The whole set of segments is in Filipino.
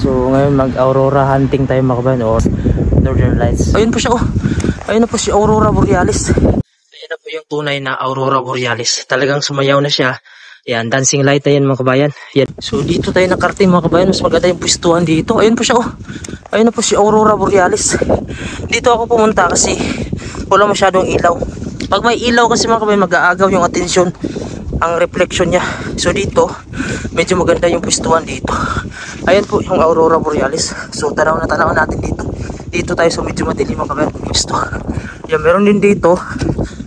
So ngayon mag-aurora hunting tayo mga kabayan, or Northern Lights. Ayun po siya, oh. Ayun na po si Aurora Borealis. Ayun na po yung tunay na Aurora Borealis. Talagang sumayaw na siya. Yan, dancing light na yan mga kabayan. Yan. So dito tayo nakarating mga kabayan. Mas maganda yung pwestuhan dito. Ayun po siya, oh. Ayun na po si Aurora Borealis. Dito ako pumunta kasi wala masyadong ilaw. Pag may ilaw kasi mga kabayan, mag-aagaw yung atensyon, ang reflection niya. So dito medyo maganda yung pwestuhan dito. Ayan po yung Aurora Borealis. So tanaw natin dito. Dito tayo sa medyo madilim mga kabayan. Pwesto. Yan, meron din dito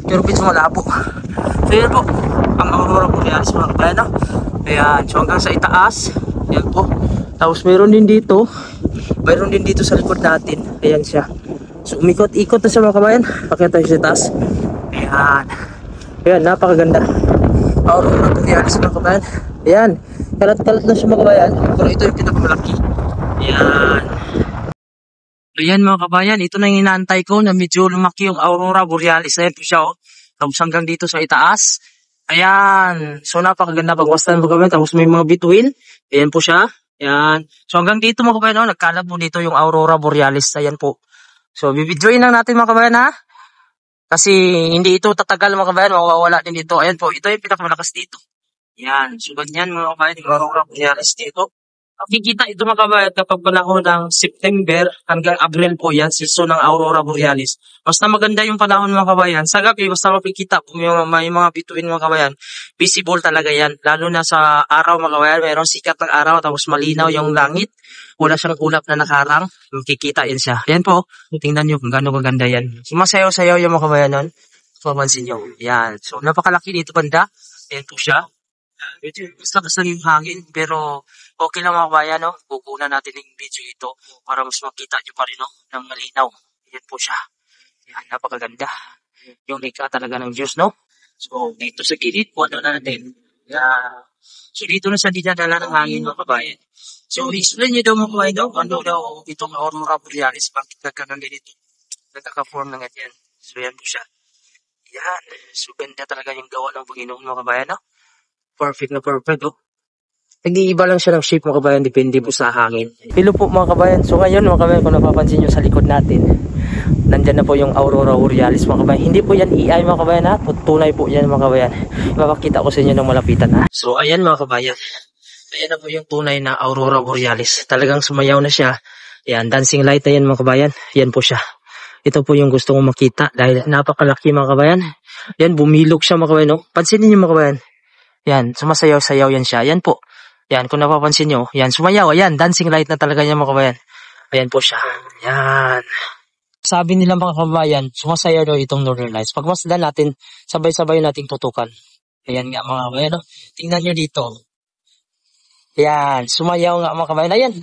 pero medyo malabo. So yan po ang Aurora Borealis mga kabayan, no? Ayan, so hanggang sa itaas. Yan po. Tapos meron din dito sa likod natin. Ayan siya. So umikot-ikot na siya mga kabayan. Pakita tayo sa itaas. Ayan. Ayan, napakaganda. Aurora Borealis mga kabayan. Ayan, kalat-kalat na siya mga kabayan. Pero ito yung pinakamalaki. Ayan. Ayan mga kabayan, ito na yung inaantay ko na medyo lumaki yung Aurora Borealis. Ayan po siya, oh. Tapos hanggang dito sa itaas. Ayan. So napakaganda pagwastan mga kabayan. Tapos may mga bituin. Ayan po siya. Ayan. So hanggang dito mga kabayan, oh, nagkalab po dito yung Aurora Borealis. Ayan po. So bibidyoin lang natin mga kabayan, ha. Kasi hindi ito tatagal mga kabayan, mawawala din dito. Ayan po, ito yung pinakamalakas dito. Yan, so ganyan mga kabayan, yung Aurora Borealis dito. Makikita ito mga kabayan kapag panahon ng September hanggang Abril po yan, season ng Aurora Borealis. Basta maganda yung panahon mga kabayan. Sa gabi, basta makikita kung may mga bituin mga kabayan, visible talaga yan. Lalo na sa araw mga kabayan, mayroong sikat ng araw, tapos malinaw yung langit. Wala siyang ulap na nakarang, makikita yan siya. Yan po, tingnan nyo kung gano'ng maganda yan. Sumasayaw-sayaw yung mga kabayan nun. Pamansin nyo. Yan. So, napakalaki dito banda. Yan po siya. Medyo mas lakas lang yung hangin, pero okay lang mga kabayan, no? Kukunan natin yung video ito para mas makita nyo pa rin, no? Ng malinaw. Yan po siya. Yan, napakaganda. Yung lika talaga ng Diyos, no? So, dito sa gilid, puno na natin. Yan. So, dito na sa dinadala ng hangin mga kabayan. So, explain nyo daw mga kabayan, no? Ano daw itong Aurora Borealis, bakit nagkaroon ganito? Nagkaka-form ng ganyan. So, yan po siya. Yan. So, ganda talaga yung gawa ng Panginoon mga kabayan, no? Perfect na perfect, oh. Nag-iiba lang siya ng shape mga kabayan, depende po sa hangin. Hello po mga kabayan. So ngayon mga kabayan, kung napapansin nyo sa likod natin, nandyan na po yung Aurora Borealis mga kabayan. Hindi po yan AI mga kabayan, ha. Tunay po yan mga kabayan. Mapakita ko sa inyo ng malapitan, ha. So ayan mga kabayan. Ayan na po yung tunay na Aurora Borealis. Talagang sumayaw na siya. Ayan, dancing light na yan mga kabayan. Yan po siya. Ito po yung gusto kong makita dahil napakalaki mga kabayan. Yan, bumilog siya mga kabayan, no. Pansinin nyo mga kabayan. Yan, sumasayaw-sayaw yan siya. Yan po. Yan, kung napapansin nyo. Yan, sumayaw. Ayan, dancing light na talaga niya mga kabayan. Ayan po siya. Yan. Sabi nila mga kabayan, sumasayaw daw itong Northern Lights. Pagmasdan natin, sabay-sabay nating tutukan. Ayan nga mga kabayan, no? Tingnan nyo dito. Yan, sumayaw nga mga kabayan. Ayan,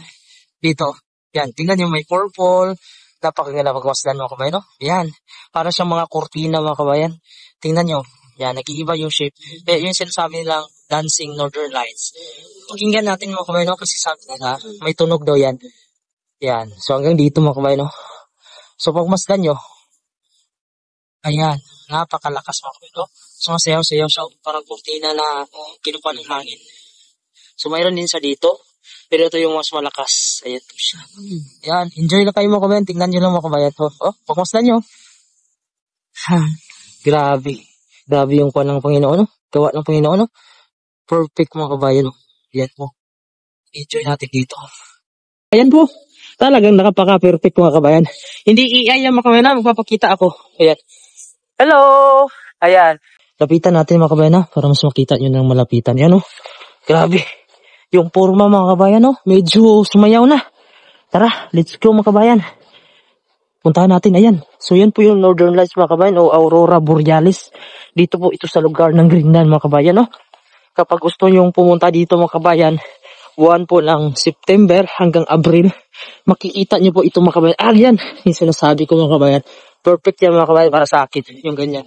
dito. Yan, tingnan nyo may purple. Napakaganda pagmasdan mga kabayan, no? Yan, para siyang mga kurtina mga kabayan. Tingnan nyo. Yan, nag-iiba yung shape. Yung sinasabi nilang dancing Northern Lights. Pakinggan natin mga kabayan, no? Kasi sabi nila, may tunog daw yan. Yan. So hanggang dito mga kabayan, no? So pagmasdan nyo, ayan, napakalakas mga kabayan, no? Sumasayaw-sayaw siya, parang kurtina na kinupa ng hangin. So mayroon din sa dito, pero ito yung mas malakas. Ayan po siya. Yan, enjoy na kayo mga kabayan. Tingnan nyo lang mga kabayan. Oh, pagmasdan nyo. Grabe. Grabe yung kuha ng Panginoon, no? Gawa ng Panginoon, no? Perfect mga kabayan, no? Yan po. Enjoy natin dito. Ayan po. Talagang nakapaka-perfect mga kabayan. Hindi AI yan mga kabayan, magpapakita ako. Ayan. Hello! Ayan. Lapitan natin mga kabayan, para mas makita nyo ng malapitan. Yan, no? Grabe. Yung forma mga kabayan, no? Medyo sumayaw na. Tara, let's go mga kabayan. Puntahan natin, ayan. So yan po yung Northern Lights mga kabayan, o Aurora Borealis. Dito po ito sa lugar ng Greenland mga kabayan, no? Kapag gusto nyong pumunta dito mga kabayan, buwan po ng September hanggang Abril, makikita nyo po ito mga kabayan. Yan, yung sinasabi ko mga kabayan. Perfect yan mga kabayan para sa akin, yung ganyan.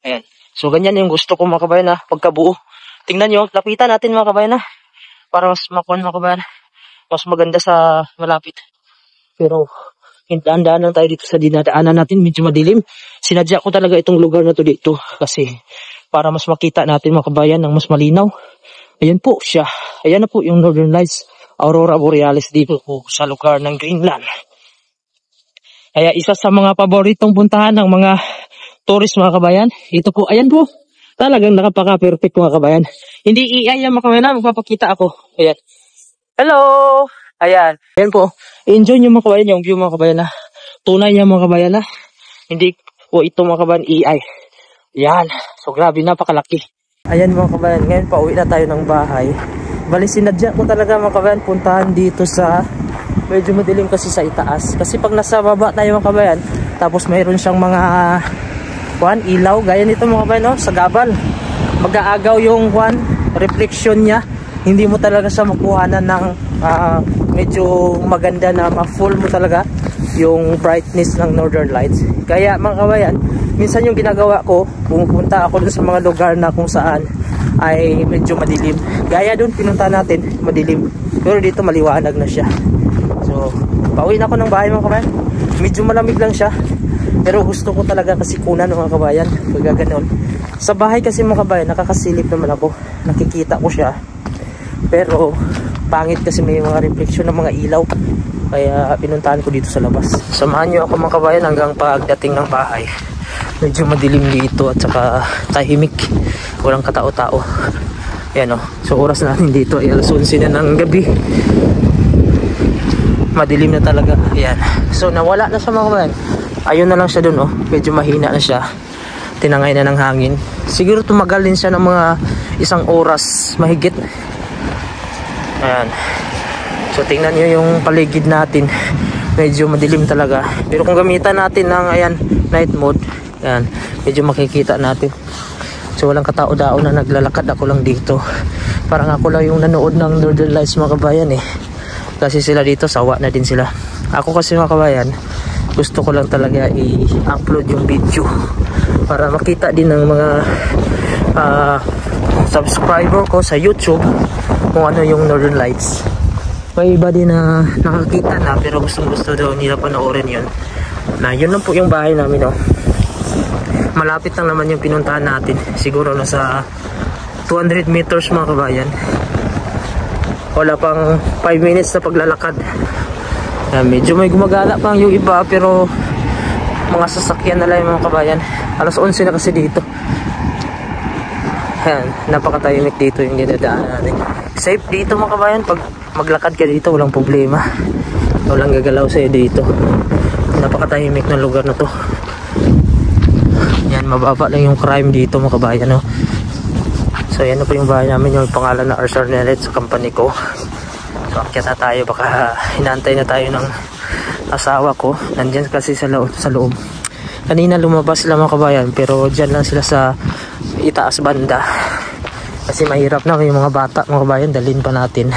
Ayan. So ganyan yung gusto ko mga kabayan, ha, pagkabuo. Tingnan nyo, lapitan natin mga kabayan, ha, para mas makuha mga kabayan. Mas maganda sa malapit. Pero daan-daan lang tayo dito sa dinadaanan natin, medyo madilim. Sinadya ko talaga itong lugar na to dito kasi para mas makita natin mga kabayan ng mas malinaw. Ayan po siya. Ayan na po yung Northern Lights, Aurora Borealis dito po sa lugar ng Greenland. Kaya isa sa mga paboritong puntahan ng mga tourist mga kabayan. Ito po, ayan po. Talagang nakapaka-perfect mga kabayan. Hindi AI yan mga kabayan, magpapakita ako. Ayan. Hello! Ayan. Ayan po. Enjoy nyo mga kabayan yung view mga kabayan na. Tunay yan mga kabayan na. Hindi po ito mga kabayan AI. Ayan. So grabe, napakalaki. Ayan mga kabayan, ngayon pa uwi na tayo ng bahay. Bali sinadya ko talaga mga kabayan puntahan dito sa medyo madilim kasi sa itaas. Kasi pag nasa baba tayo mga kabayan, tapos mayroon siyang mga ilaw, gaya nito mga kabayan, no? Sa gabal. Mag-aagaw yung reflection niya. Hindi mo talaga siya makuhanan ng medyo maganda na ma-full mo talaga yung brightness ng Northern Lights. Kaya mga kabayan, minsan yung ginagawa ko, pumupunta ako dun sa mga lugar na kung saan ay medyo madilim. Gaya dun, pinunta natin, madilim. Pero dito maliwanag na siya. So, pauwi na ako ng bahay mga kabayan. Medyo malamig lang siya. Pero gusto ko talaga kasi kunan mga kabayan. Pagkaganon. Sa bahay kasi mga kabayan, nakakasilip naman ako. Nakikita ko siya. Pero, pangit kasi may mga reflection ng mga ilaw. Kaya pinuntahan ko dito sa labas. Samahan nyo ako mga kabayan hanggang pagdating ng bahay. Medyo madilim dito at saka tahimik. Walang katao-tao. Ayan o. So oras natin dito ay alas 11 na ng gabi. Madilim na talaga. Ayan. So nawala na sa mga kabayan. Ayun na lang siya dun o. Medyo mahina na siya. Tinangay na ng hangin. Siguro tumagal din siya ng mga 1 oras mahigit. Ayan. So tingnan nyo yung paligid natin. Medyo madilim talaga. Pero kung gamitan natin ng ayan, night mode, ayan, medyo makikita natin. So walang katao-dao na naglalakad. Ako lang dito. Parang ako lang yung nanood ng Northern Lights mga kabayan eh. Kasi sila dito sawa na din sila. Ako kasi mga kabayan, gusto ko lang talaga i-upload yung video para makita din ng mga subscriber ko sa YouTube kung ano yung Northern Lights. May iba din na nakakita na pero gustong-gusto daw nila panoorin yun. Na yun lang po yung bahay namin, oh. Malapit lang naman yung pinuntahan natin. Siguro nasa 200 meters mga kabayan. Wala pang 5 minutes na paglalakad. Medyo may gumagala pang yung iba pero mga sasakyan na lang yung mga kabayan. Alas 11 na kasi dito. Ayan, napakatahimik dito yung dinadaanan natin. Safe dito mga kabayan. Pag maglakad ka dito walang problema. Walang gagalaw sa'yo dito. Napakatahimik ng lugar na to. Yan, mababa lang yung crime dito mga kabayan, no? So yan na po yung bahay namin, yung pangalan na Arthur Nelet sa company ko. So akyat na tayo, baka hinantay na tayo ng asawa ko. Nandyan kasi sa loob. Kanina lumabas sila mga kabayan, pero dyan lang sila sa itaas banda. Kasi mahirap na yung mga bata mga kabayan, dalhin pa natin.